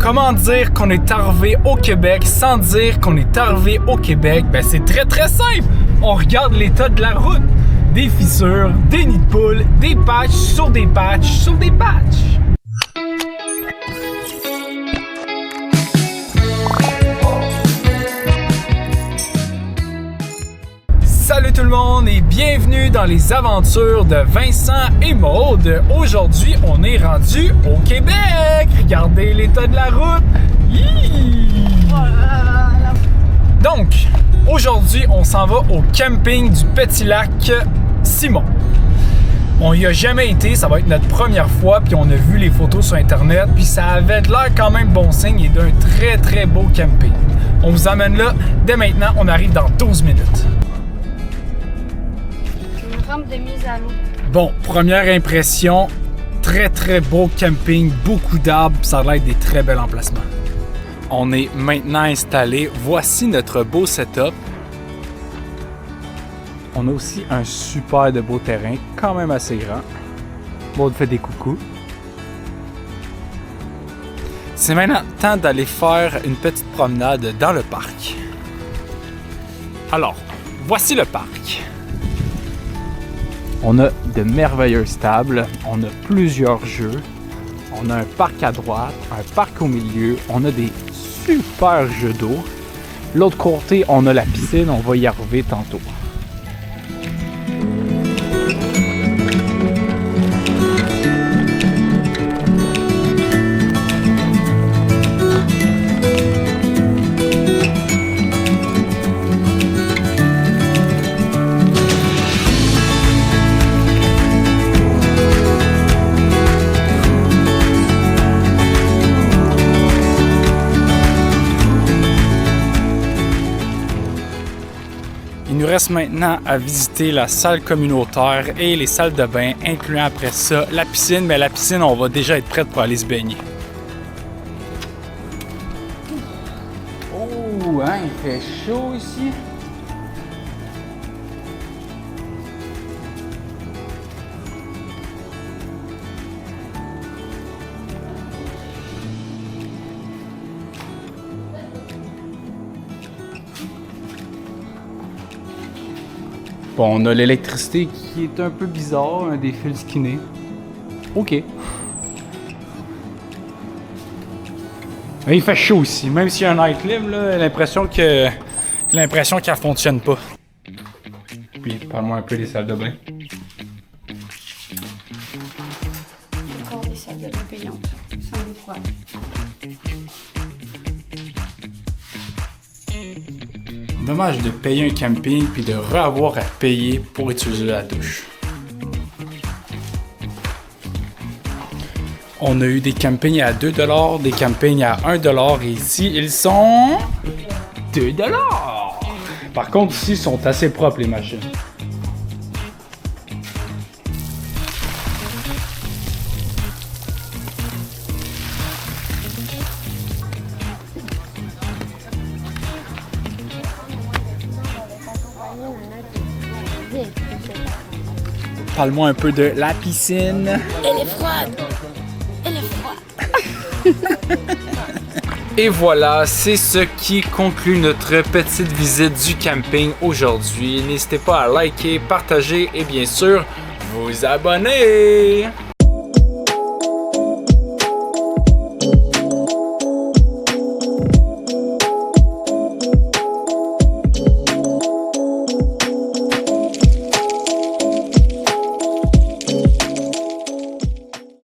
Comment dire qu'on est arrivé au Québec sans dire qu'on est arrivé au Québec? Ben c'est très très simple. On regarde l'état de la route. Des fissures, des nids de poules, des patchs sur des patchs sur des patchs. Salut tout le monde et bienvenue dans les aventures de Vincent et Maude. Aujourd'hui, on est rendu au Québec. Regardez l'état de la route. Donc, aujourd'hui, on s'en va au camping du Petit Lac Simon. On y a jamais été, ça va être notre première fois, puis on a vu les photos sur Internet, puis ça avait de l'air quand même bon signe et d'un très très beau camping. On vous amène là dès maintenant, on arrive dans 12 minutes. Rampe de mise à l'eau. Bon, première impression, très très beau camping, beaucoup d'arbres, ça a l'air des très bels emplacements. On est maintenant installé, voici notre beau setup. On a aussi un super de beau terrain, quand même assez grand. Maud fait des coucous. C'est maintenant temps d'aller faire une petite promenade dans le parc. Alors, voici le parc. On a de merveilleuses tables, on a plusieurs jeux, on a un parc à droite, un parc au milieu, on a des super jeux d'eau. L'autre côté, on a la piscine, on va y arriver tantôt. Il nous reste maintenant à visiter la salle communautaire et les salles de bain, incluant après ça la piscine. Mais la piscine, on va déjà être prête pour aller se baigner. Oh, hein, il fait chaud ici. Bon, on a l'électricité qui est un peu bizarre, un des fils skinés. OK. Mais il fait chaud ici, même s'il y a un night clim, là, l'impression qu'elle fonctionne pas. Puis, parle-moi un peu des salles de bain. Encore des salles de bain payantes, sans eau froide. Dommage de payer un camping puis de re-avoir à payer pour utiliser la douche. On a eu des campings à 2$, des campings à 1$ et ici ils sont 2$. Par contre ici ils sont assez propres les machines. Parle-moi un peu de la piscine. Elle est froide! Elle est froide! Et voilà, c'est ce qui conclut notre petite visite du camping aujourd'hui. N'hésitez pas à liker, partager et bien sûr, vous abonner!